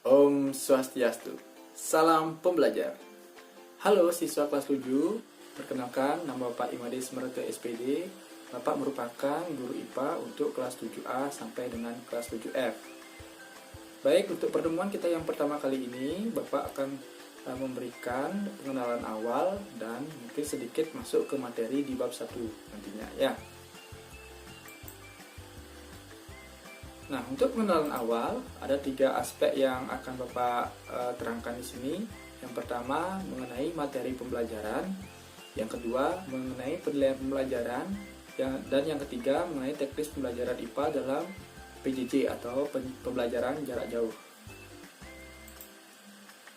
Om Swastiastu. Salam pembelajar. Halo siswa kelas 7. Perkenalkan, nama Bapak Imade Semerto SPD. Bapak merupakan guru IPA untuk kelas 7A sampai dengan kelas 7F. Baik, untuk pertemuan kita yang pertama kali ini, Bapak akan memberikan pengenalan awal dan mungkin sedikit masuk ke materi di bab 1 nantinya ya. Nah, untuk pengenalan awal ada 3 aspek yang akan Bapak terangkan di sini. Yang pertama mengenai materi pembelajaran, yang kedua mengenai penilaian pembelajaran, dan yang ketiga mengenai teknis pembelajaran IPA dalam PJJ atau pembelajaran jarak jauh.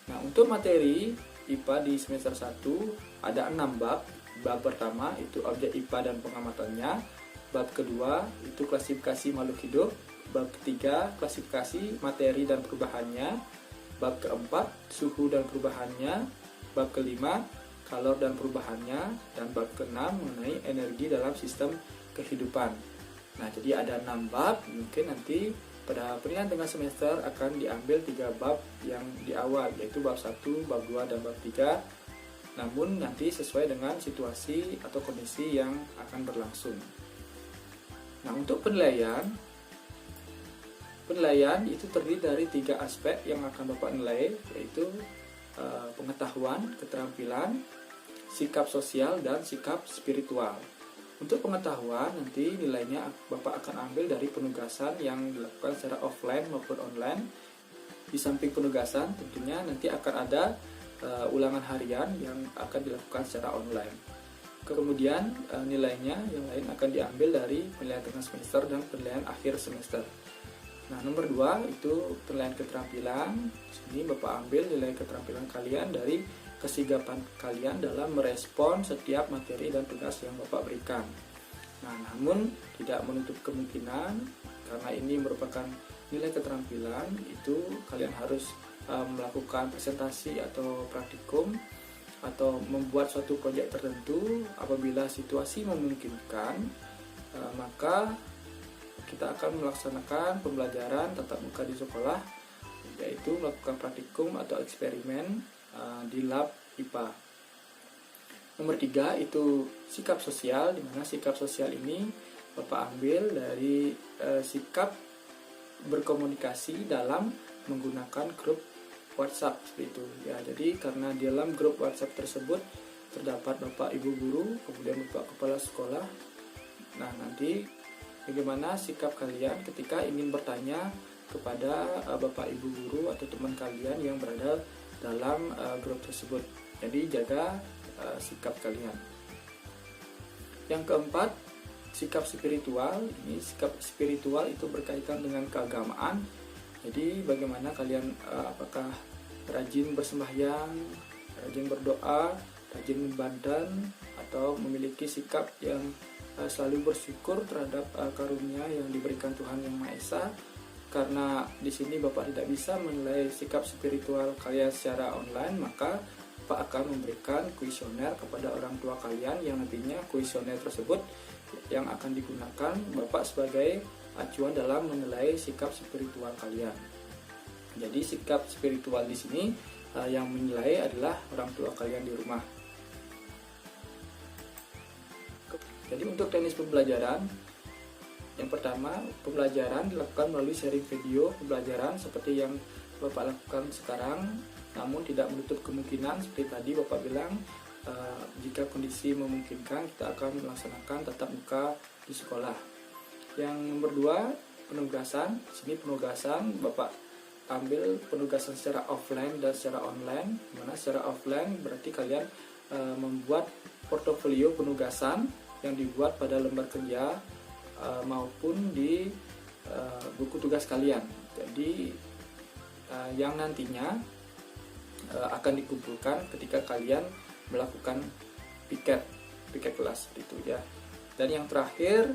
Nah, untuk materi IPA di semester 1 ada 6 bab. Bab pertama itu objek IPA dan pengamatannya. Bab kedua itu klasifikasi makhluk hidup. Bab ketiga, klasifikasi materi dan perubahannya. Bab keempat, suhu dan perubahannya. Bab kelima, kalor dan perubahannya. Dan bab keenam mengenai energi dalam sistem kehidupan. Nah, jadi ada 6 bab. Mungkin nanti pada penilaian tengah semester akan diambil 3 bab yang di awal, yaitu bab 1, bab 2, dan bab 3. Namun nanti sesuai dengan situasi atau kondisi yang akan berlangsung. Nah, untuk penilaian itu terdiri dari 3 aspek yang akan Bapak nilai, yaitu pengetahuan, keterampilan, sikap sosial, dan sikap spiritual. Untuk pengetahuan nanti nilainya Bapak akan ambil dari penugasan yang dilakukan secara offline maupun online. Di samping penugasan tentunya nanti akan ada ulangan harian yang akan dilakukan secara online. Kemudian nilainya yang lain akan diambil dari penilaian tengah semester dan penilaian akhir semester. Nah, nomor 2 itu penilaian keterampilan. Sini Bapak ambil nilai keterampilan kalian dari kesigapan kalian dalam merespon setiap materi dan tugas yang Bapak berikan. Nah, namun tidak menutup kemungkinan karena ini merupakan nilai keterampilan, itu kalian harus melakukan presentasi atau praktikum atau membuat suatu proyek tertentu. Apabila situasi memungkinkan, maka kita akan melaksanakan pembelajaran tatap muka di sekolah, yaitu melakukan praktikum atau eksperimen di lab IPA. Nomor 3 itu sikap sosial, di mana sikap sosial ini Bapak ambil dari sikap berkomunikasi dalam menggunakan grup WhatsApp seperti itu ya. Jadi karena di dalam grup WhatsApp tersebut terdapat Bapak Ibu guru, kemudian Bapak kepala sekolah. Nah, nanti bagaimana sikap kalian ketika ingin bertanya kepada Bapak Ibu guru atau teman kalian yang berada dalam grup tersebut. Jadi jaga sikap kalian. Yang keempat, sikap spiritual. Ini sikap spiritual itu berkaitan dengan keagamaan. Jadi bagaimana kalian apakah rajin bersembahyang, rajin berdoa, rajin membadan, atau memiliki sikap yang selalu bersyukur terhadap karunia yang diberikan Tuhan Yang Maha Esa. Karena di sini Bapak tidak bisa menilai sikap spiritual kalian secara online, maka Bapak akan memberikan kuesioner kepada orang tua kalian yang nantinya kuesioner tersebut yang akan digunakan Bapak sebagai acuan dalam menilai sikap spiritual kalian. Jadi sikap spiritual di sini yang menilai adalah orang tua kalian di rumah. Jadi untuk teknis pembelajaran, yang pertama pembelajaran dilakukan melalui sharing video pembelajaran seperti yang Bapak lakukan sekarang, namun tidak menutup kemungkinan seperti tadi Bapak bilang jika kondisi memungkinkan kita akan melaksanakan tatap muka di sekolah. Yang nomor 2 penugasan. Sini penugasan Bapak ambil penugasan secara offline dan secara online. Dimana secara offline berarti kalian membuat portofolio penugasan yang dibuat pada lembar kerja maupun di buku tugas kalian. Jadi yang nantinya akan dikumpulkan ketika kalian melakukan piket kelas itu ya. Dan yang terakhir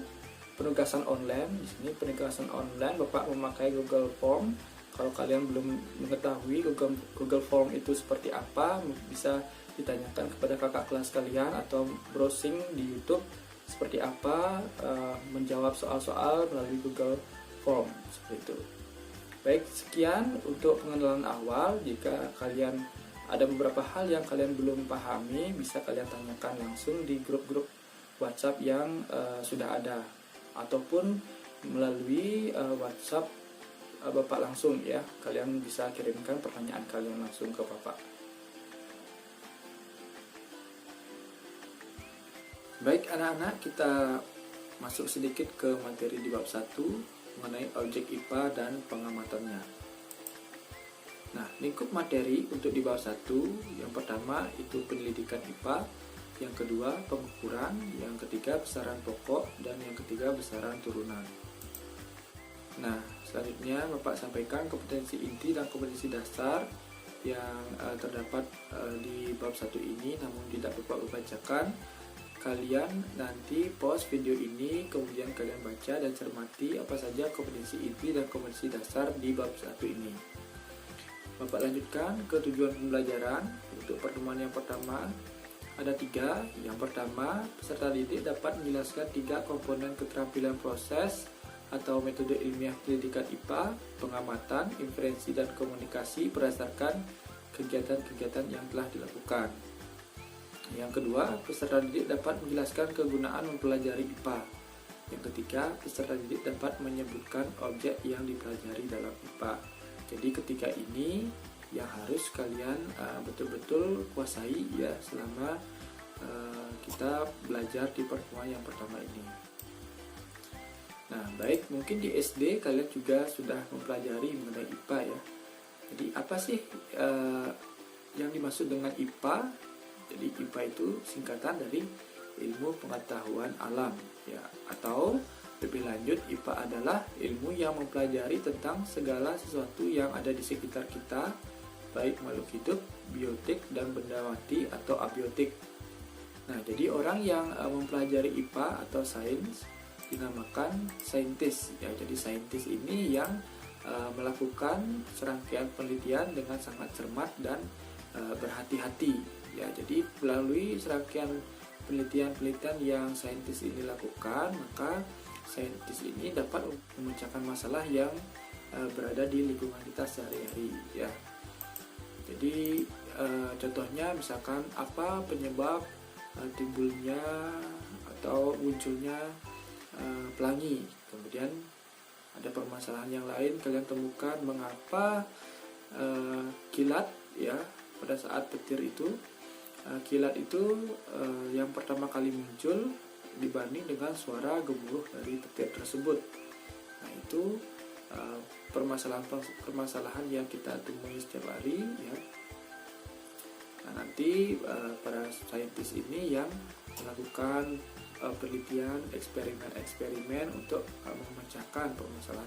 penugasan online. Di sini penugasan online Bapak memakai Google Form. Kalau kalian belum mengetahui Google Form itu seperti apa, bisa ditanyakan kepada kakak kelas kalian atau browsing di YouTube seperti apa menjawab soal-soal melalui Google Form seperti itu. Baik, sekian untuk pengenalan awal. Jika kalian ada beberapa hal yang kalian belum pahami, bisa kalian tanyakan langsung di grup-grup WhatsApp yang sudah ada, ataupun melalui WhatsApp Bapak langsung ya. Kalian bisa kirimkan pertanyaan kalian langsung ke Bapak. Baik anak-anak, kita masuk sedikit ke materi di bab 1 mengenai objek IPA dan pengamatannya. Nah, lingkup materi untuk di bab 1, yang pertama itu pendidikan IPA, yang kedua pengukuran, yang ketiga besaran pokok, dan yang ketiga besaran turunan. Nah, selanjutnya Bapak sampaikan kompetensi inti dan kompetensi dasar yang terdapat di bab 1 ini, namun tidak Bapak bacakan. Kalian nanti pause video ini, kemudian kalian baca dan cermati apa saja kompetensi inti dan kompetensi dasar di bab 1 ini. Bapak lanjutkan ke tujuan pembelajaran. Untuk pertemuan yang pertama ada 3. Yang pertama, peserta didik dapat menjelaskan 3 komponen keterampilan proses atau metode ilmiah pendidikan IPA, pengamatan, inferensi, dan komunikasi berdasarkan kegiatan-kegiatan yang telah dilakukan. Yang kedua, peserta didik dapat menjelaskan kegunaan mempelajari IPA. Yang ketiga, peserta didik dapat menyebutkan objek yang dipelajari dalam IPA. Jadi ketiga ini yang harus kalian betul-betul kuasai ya selama kita belajar di pertemuan yang pertama ini. Nah, baik, mungkin di SD kalian juga sudah mempelajari mengenai IPA ya. Jadi apa sih yang dimaksud dengan IPA? Jadi IPA itu singkatan dari ilmu pengetahuan alam ya, atau lebih lanjut IPA adalah ilmu yang mempelajari tentang segala sesuatu yang ada di sekitar kita, baik makhluk hidup, biotik, dan benda mati atau abiotik. Nah, jadi orang yang mempelajari IPA atau sains dinamakan saintis ya. Jadi saintis ini yang melakukan serangkaian penelitian dengan sangat cermat dan berhati-hati ya. Jadi melalui serangkaian penelitian-penelitian yang saintis ini lakukan, maka saintis ini dapat memecahkan masalah yang berada di lingkungan kita sehari-hari ya. Jadi contohnya misalkan apa penyebab timbulnya atau munculnya pelangi. Kemudian ada permasalahan yang lain, kalian temukan mengapa kilat ya pada saat petir itu, kilat itu yang pertama kali muncul dibanding dengan suara gemuruh dari petir tersebut. Nah, itu permasalahan yang kita temui setiap hari ya. Nah, nanti para saintis ini yang melakukan penelitian, eksperimen untuk memecahkan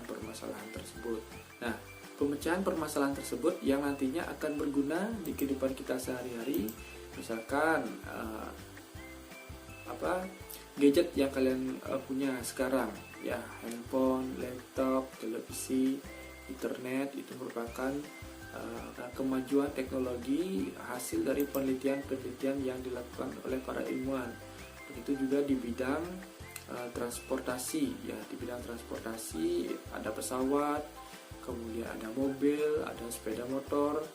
permasalahan tersebut. Nah, pemecahan permasalahan tersebut yang nantinya akan berguna di kehidupan kita sehari-hari. Misalkan gadget yang kalian punya sekarang ya, handphone, laptop, televisi, internet, itu merupakan kemajuan teknologi hasil dari penelitian yang dilakukan oleh para ilmuwan. Begitu juga di bidang transportasi ya. Di bidang transportasi ada pesawat, kemudian ada mobil, ada sepeda motor,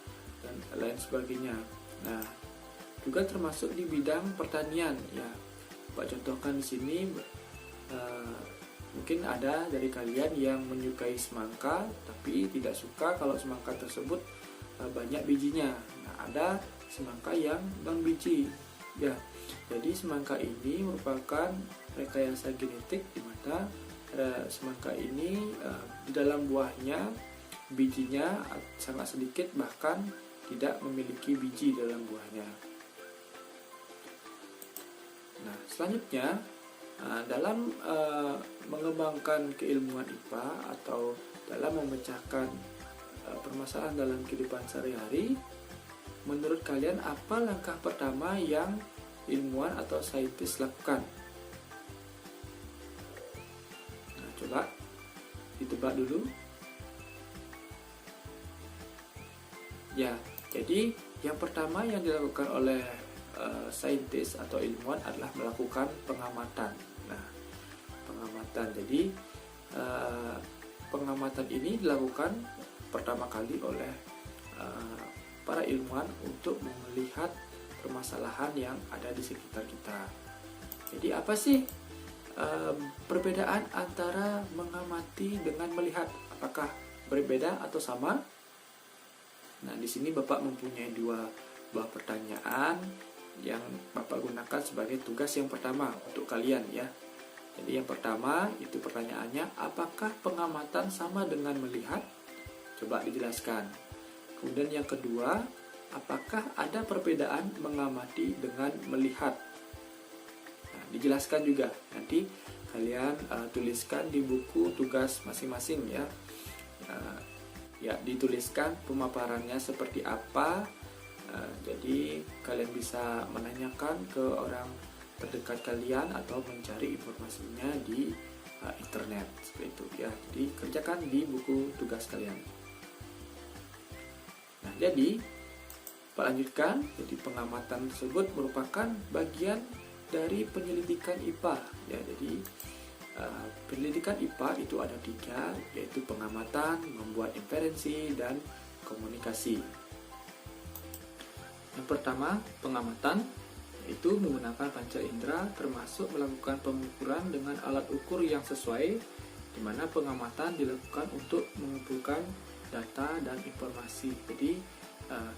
dan lain sebagainya. Nah, juga termasuk di bidang pertanian ya. Pak contohkan di sini, mungkin ada dari kalian yang menyukai semangka tapi tidak suka kalau semangka tersebut banyak bijinya. Nah, ada semangka yang bang biji ya. Jadi semangka ini merupakan rekayasa genetik di mana semangka ini di dalam buahnya bijinya sangat sedikit, bahkan tidak memiliki biji dalam buahnya. Nah, selanjutnya dalam mengembangkan keilmuan IPA atau dalam memecahkan permasalahan dalam kehidupan sehari-hari, menurut kalian apa langkah pertama yang ilmuwan atau saintis lakukan? Nah, coba ditebak dulu. Ya, jadi yang pertama yang dilakukan oleh saintis atau ilmuwan adalah melakukan pengamatan. Nah, pengamatan. Jadi pengamatan ini dilakukan pertama kali oleh para ilmuwan untuk melihat permasalahan yang ada di sekitar kita. Jadi apa sih perbedaan antara mengamati dengan melihat? Apakah berbeda atau sama? Nah, di sini Bapak mempunyai dua buah pertanyaan yang Bapak gunakan sebagai tugas yang pertama untuk kalian ya. Jadi yang pertama itu pertanyaannya, apakah pengamatan sama dengan melihat? Coba dijelaskan. Kemudian yang kedua, apakah ada perbedaan mengamati dengan melihat? Nah, dijelaskan juga. Nanti kalian tuliskan di buku tugas masing-masing ya. Ya, dituliskan pemaparannya seperti apa. Jadi kalian bisa menanyakan ke orang terdekat kalian atau mencari informasinya di internet seperti itu ya. Jadi kerjakan di buku tugas kalian. Nah, jadi Pak lanjutkan. Jadi pengamatan tersebut merupakan bagian dari penyelidikan IPA ya. Jadi penyelidikan IPA itu ada 3, yaitu pengamatan, membuat inferensi, dan komunikasi. Yang pertama, pengamatan, yaitu menggunakan panca indera termasuk melakukan pengukuran dengan alat ukur yang sesuai, di mana pengamatan dilakukan untuk mengumpulkan data dan informasi. Jadi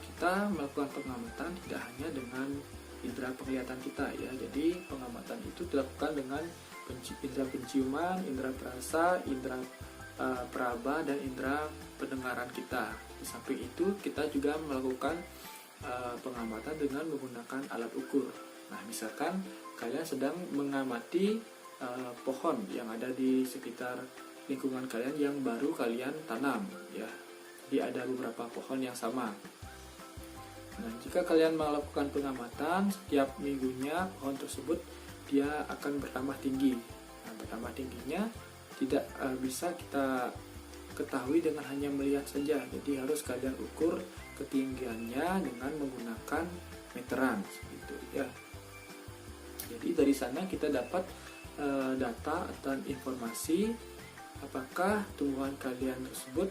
kita melakukan pengamatan tidak hanya dengan indera penglihatan kita ya. Jadi pengamatan itu dilakukan dengan indera penciuman, indera perasa, indera peraba, dan indera pendengaran kita. Di samping itu kita juga melakukan pengamatan dengan menggunakan alat ukur. Nah, misalkan kalian sedang mengamati pohon yang ada di sekitar lingkungan kalian yang baru kalian tanam ya. Jadi ada beberapa pohon yang sama. Nah, jika kalian melakukan pengamatan setiap minggunya, pohon tersebut dia akan bertambah tinggi. Nah, bertambah tingginya tidak bisa kita ketahui dengan hanya melihat saja. Jadi harus kalian ukur ketinggiannya dengan menggunakan meteran seperti itu ya. Jadi dari sana kita dapat data atau informasi apakah tumbuhan kalian tersebut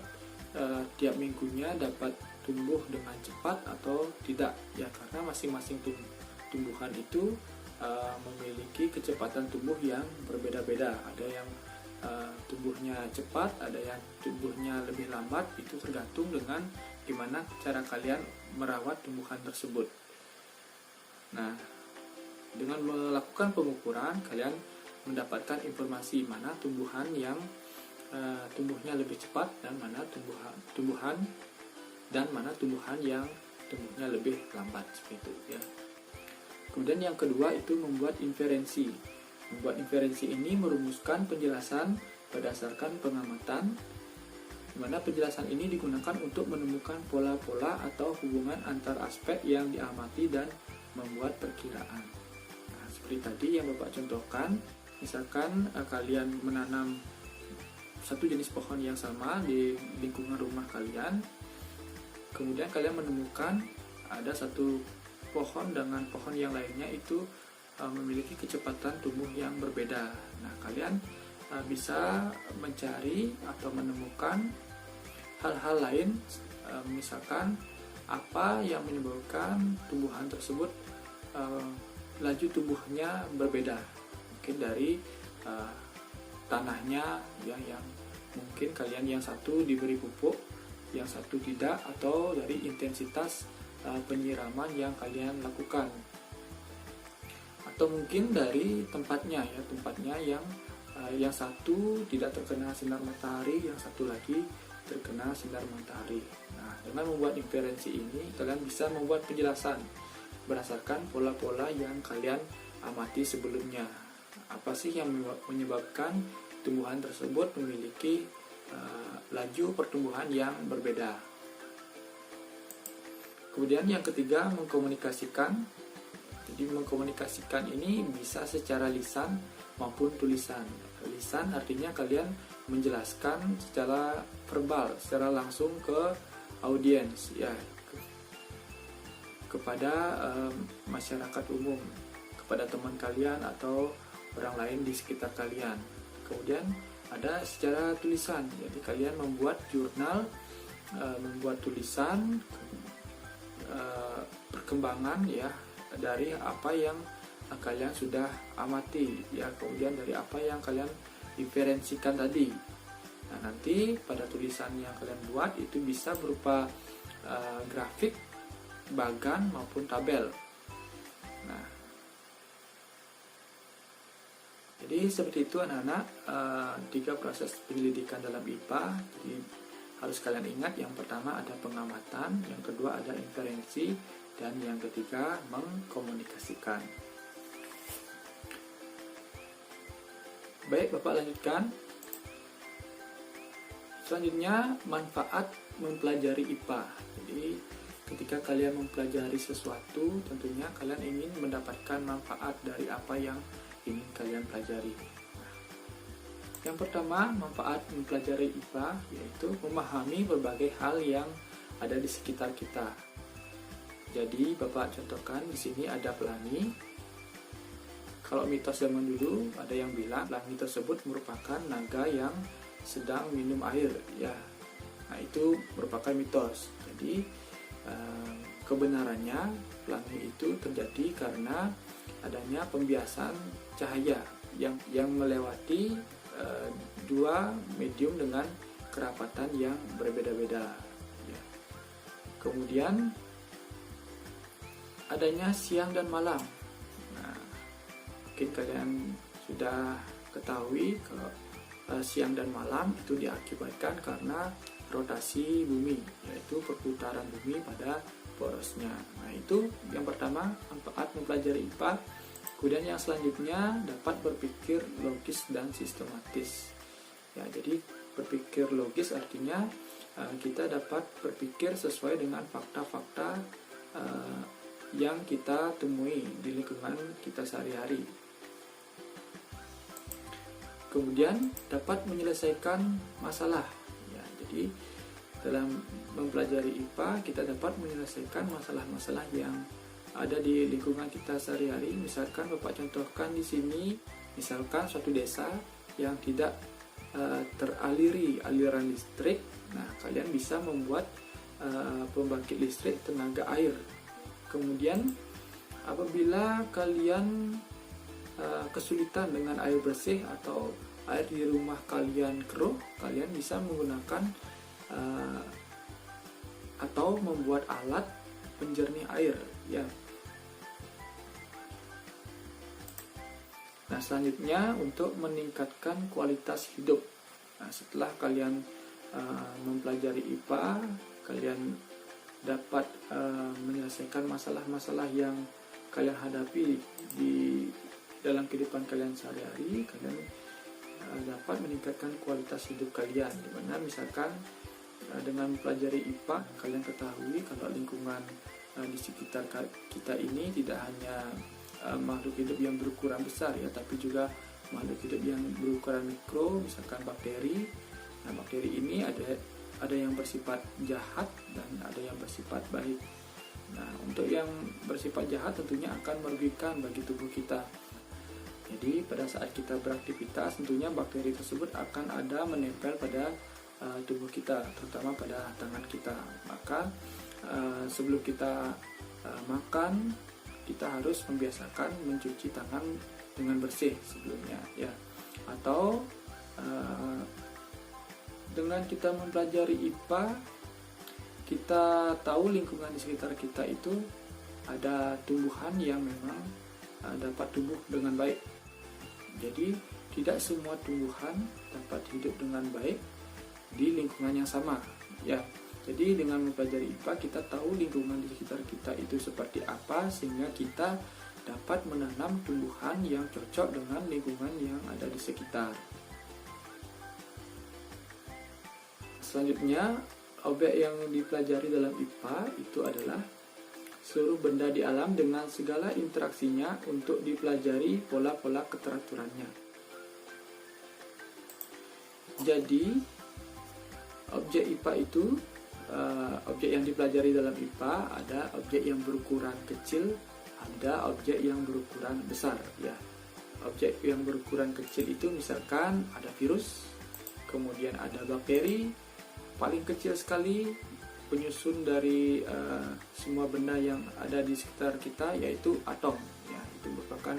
tiap minggunya dapat tumbuh dengan cepat atau tidak ya, karena masing-masing tumbuhan itu memiliki kecepatan tumbuh yang berbeda-beda. Ada yang tumbuhnya cepat, ada yang tumbuhnya lebih lambat. Itu tergantung dengan gimana cara kalian merawat tumbuhan tersebut. Nah, dengan melakukan pengukuran, kalian mendapatkan informasi mana tumbuhan yang tumbuhnya lebih cepat dan mana tumbuhan yang tumbuhnya lebih lambat seperti itu ya. Kemudian yang kedua itu membuat inferensi. Membuat inferensi ini merumuskan penjelasan berdasarkan pengamatan, di mana penjelasan ini digunakan untuk menemukan pola-pola atau hubungan antar aspek yang diamati dan membuat perkiraan. Nah, seperti tadi yang Bapak contohkan, misalkan kalian menanam satu jenis pohon yang sama di lingkungan rumah kalian, kemudian kalian menemukan ada satu pohon dengan pohon yang lainnya itu memiliki kecepatan tumbuh yang berbeda. Nah, kalian bisa mencari atau menemukan hal-hal lain, misalkan apa yang menyebabkan tumbuhan tersebut laju tumbuhnya berbeda. Mungkin dari tanahnya ya, yang mungkin kalian yang satu diberi pupuk, yang satu tidak, atau dari intensitas penyiraman yang kalian lakukan, atau mungkin dari tempatnya ya, tempatnya yang satu tidak terkena sinar matahari, yang satu lagi terkena sinar matahari. Nah, dengan membuat inferensi ini kalian bisa membuat penjelasan berdasarkan pola-pola yang kalian amati sebelumnya. Apa sih yang menyebabkan tumbuhan tersebut memiliki laju pertumbuhan yang berbeda. Kemudian yang ketiga, mengkomunikasikan. Jadi mengkomunikasikan ini bisa secara lisan maupun tulisan. Lisan artinya kalian menjelaskan secara verbal, secara langsung ke audiens ya, kepada masyarakat umum, kepada teman kalian atau orang lain di sekitar kalian. Kemudian ada secara tulisan, jadi kalian membuat jurnal membuat tulisan perkembangan ya dari apa yang kalian sudah amati ya, kemudian dari apa yang kalian diferensikan tadi. Nah, nanti pada tulisan yang kalian buat itu bisa berupa grafik, bagan maupun tabel. Nah, jadi seperti itu anak-anak, 3 proses penyelidikan dalam IPA. Jadi harus kalian ingat, yang pertama ada pengamatan, yang kedua ada inferensi, dan yang ketiga mengkomunikasikan. Baik, Bapak lanjutkan. Selanjutnya, manfaat mempelajari IPA. Jadi ketika kalian mempelajari sesuatu, tentunya kalian ingin mendapatkan manfaat dari apa yang ingin kalian pelajari. Nah, yang pertama, manfaat mempelajari IPA yaitu memahami berbagai hal yang ada di sekitar kita. Jadi Bapak contohkan di sini ada pelangi. Kalau mitos zaman dulu ada yang bilang pelangi tersebut merupakan naga yang sedang minum air ya. Nah, itu merupakan mitos. Jadi kebenarannya pelangi itu terjadi karena adanya pembiasan cahaya yang melewati 2 medium dengan kerapatan yang berbeda-beda ya. Kemudian adanya siang dan malam. Nah, mungkin kalian sudah ketahui kalau siang dan malam itu diakibatkan karena rotasi bumi, yaitu perputaran bumi pada porosnya. Nah, itu yang pertama, manfaat mempelajari IPA. Kemudian yang selanjutnya, dapat berpikir logis dan sistematis. Ya, jadi berpikir logis artinya kita dapat berpikir sesuai dengan fakta-fakta yang kita temui di lingkungan kita sehari-hari. Kemudian dapat menyelesaikan masalah. Ya, jadi dalam mempelajari IPA kita dapat menyelesaikan masalah-masalah yang ada di lingkungan kita sehari-hari. Misalkan Bapak contohkan di sini, misalkan suatu desa yang tidak teraliri aliran listrik. Nah, kalian bisa membuat pembangkit listrik tenaga air. Kemudian apabila kalian kesulitan dengan air bersih atau air di rumah kalian keruh, kalian bisa menggunakan atau membuat alat penjernih air ya. Nah, selanjutnya untuk meningkatkan kualitas hidup. Nah, setelah kalian mempelajari IPA, kalian dapat menyelesaikan masalah-masalah yang kalian hadapi di dalam kehidupan kalian sehari-hari. Kalian dapat meningkatkan kualitas hidup kalian, dimana misalkan dengan mempelajari IPA kalian ketahui kalau lingkungan di sekitar kita ini tidak hanya makhluk hidup yang berukuran besar ya, tapi juga makhluk hidup yang berukuran mikro, misalkan bakteri. Nah, bakteri ini ada yang bersifat jahat dan ada yang bersifat baik. Nah, untuk yang bersifat jahat tentunya akan merugikan bagi tubuh kita. Jadi pada saat kita beraktivitas, tentunya bakteri tersebut akan ada menempel pada tubuh kita, terutama pada tangan kita. Maka sebelum kita makan, kita harus membiasakan mencuci tangan dengan bersih sebelumnya ya. Atau dengan kita mempelajari IPA, kita tahu lingkungan di sekitar kita itu ada tumbuhan yang memang dapat tumbuh dengan baik. Jadi tidak semua tumbuhan dapat hidup dengan baik di lingkungan yang sama ya. Jadi dengan mempelajari IPA kita tahu lingkungan di sekitar kita itu seperti apa, sehingga kita dapat menanam tumbuhan yang cocok dengan lingkungan yang ada di sekitar. Selanjutnya, objek yang dipelajari dalam IPA itu adalah seluruh benda di alam dengan segala interaksinya untuk dipelajari pola-pola keteraturannya. Jadi, objek IPA itu, objek yang dipelajari dalam IPA ada objek yang berukuran kecil, ada objek yang berukuran besar ya. Objek yang berukuran kecil itu misalkan ada virus, kemudian ada bakteri, paling kecil sekali penyusun dari semua benda yang ada di sekitar kita, yaitu atom. Ya, itu merupakan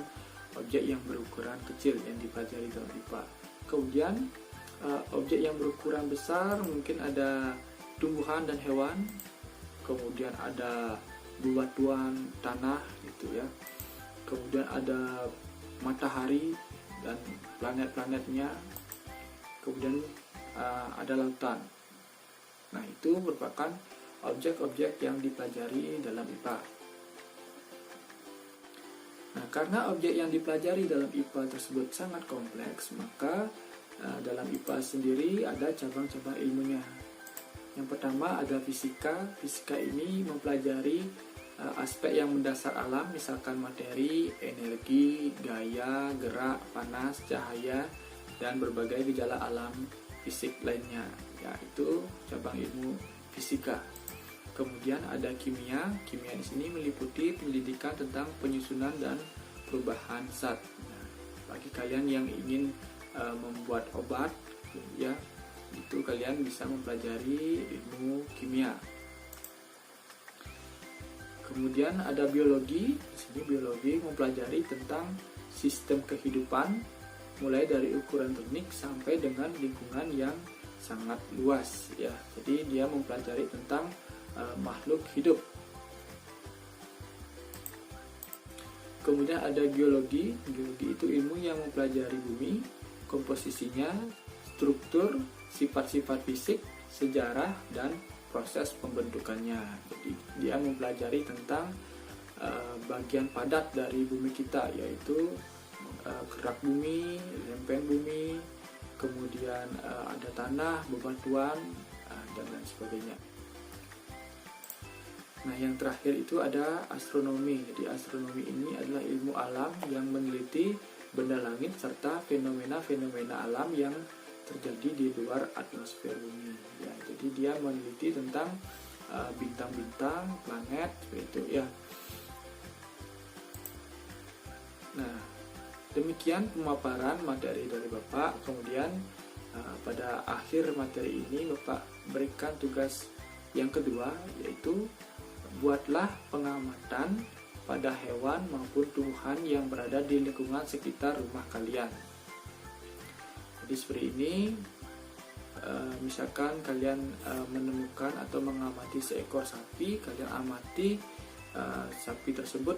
objek yang berukuran kecil yang dipelajari dalam IPA. Kemudian objek yang berukuran besar mungkin ada tumbuhan dan hewan, kemudian ada bebatuan tanah gitu ya, kemudian ada matahari dan planet-planetnya, kemudian ada lautan. Nah, itu merupakan objek-objek yang dipelajari dalam IPA. Nah, karena objek yang dipelajari dalam IPA tersebut sangat kompleks, maka dalam IPA sendiri ada cabang-cabang ilmunya. Yang pertama ada fisika. Fisika ini mempelajari aspek yang mendasar alam, misalkan materi, energi, gaya, gerak, panas, cahaya, dan berbagai gejala alam fisik lainnya, yaitu cabang ilmu fisika. Kemudian ada kimia. Kimia di sini meliputi penyelidikan tentang penyusunan dan perubahan zat. Nah, bagi kalian yang ingin membuat obat, ya, itu kalian bisa mempelajari ilmu kimia. Kemudian ada biologi. Di sini biologi mempelajari tentang sistem kehidupan, mulai dari ukuran teknik sampai dengan lingkungan yang sangat luas, ya. Jadi dia mempelajari tentang makhluk hidup. Kemudian ada geologi. Geologi itu ilmu yang mempelajari bumi, komposisinya, struktur, sifat-sifat fisik, sejarah, dan proses pembentukannya. Jadi dia mempelajari tentang bagian padat dari bumi kita, yaitu kerak bumi, lempeng bumi, kemudian ada tanah, bebatuan, dan lain sebagainya. Nah, yang terakhir itu ada astronomi. Jadi astronomi ini adalah ilmu alam yang meneliti benda langit serta fenomena-fenomena alam yang terjadi di luar atmosfer bumi. Ya, jadi dia meneliti tentang bintang-bintang, planet, seperti itu ya. Nah, demikian pemaparan materi dari Bapak. Kemudian pada akhir materi ini Bapak berikan tugas yang kedua, yaitu buatlah pengamatan pada hewan maupun tumbuhan yang berada di lingkungan sekitar rumah kalian. Jadi seperti ini, misalkan kalian menemukan atau mengamati seekor sapi, kalian amati sapi tersebut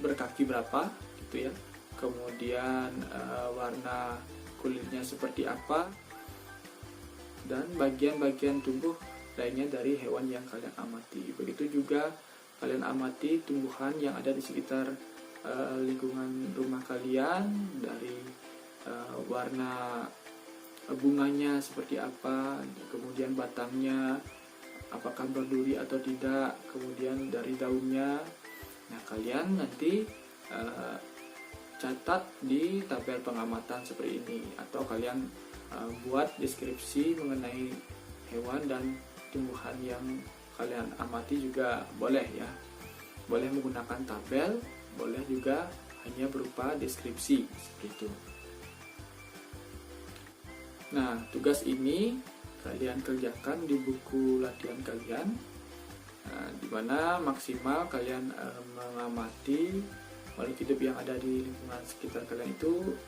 berkaki berapa, gitu ya. Kemudian warna kulitnya seperti apa, dan bagian-bagian tubuh lainnya dari hewan yang kalian amati. Begitu juga kalian amati tumbuhan yang ada di sekitar lingkungan rumah kalian, dari warna bunganya seperti apa, kemudian batangnya apakah berduri atau tidak, kemudian dari daunnya. Nah, kalian nanti catat di tabel pengamatan seperti ini, atau kalian buat deskripsi mengenai hewan dan tumbuhan yang kalian amati juga boleh ya. Boleh menggunakan tabel, boleh juga hanya berupa deskripsi seperti itu. Nah, tugas ini kalian kerjakan di buku latihan kalian, di mana maksimal kalian mengamati makhluk hidup yang ada di lingkungan sekitar kalian itu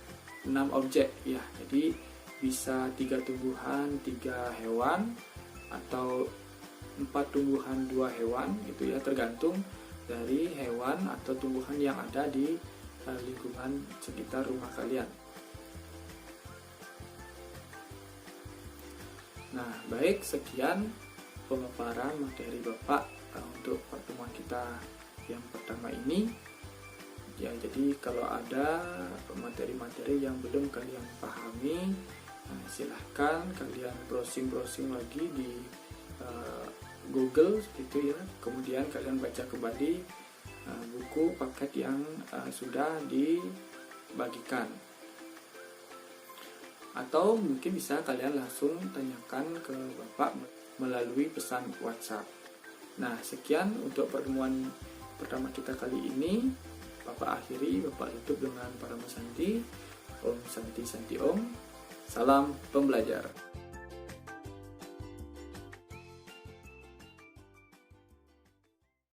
6 objek ya. Jadi bisa 3 tumbuhan, 3 hewan, atau 4 tumbuhan, 2 hewan gitu ya, tergantung dari hewan atau tumbuhan yang ada di lingkungan sekitar rumah kalian. Nah, baik, sekian pemaparan materi Bapak untuk pertemuan kita yang pertama ini. Ya, jadi kalau ada materi-materi yang belum kalian pahami, silahkan kalian browsing lagi di Google gitu ya. Kemudian kalian baca kembali buku paket yang sudah dibagikan. Atau mungkin bisa kalian langsung tanyakan ke Bapak melalui pesan WhatsApp. Nah, sekian untuk pertemuan pertama kita kali ini. Bapak akhiri, Bapak tutup dengan Parama Santi. Om Santi Santi Om. Salam pembelajar.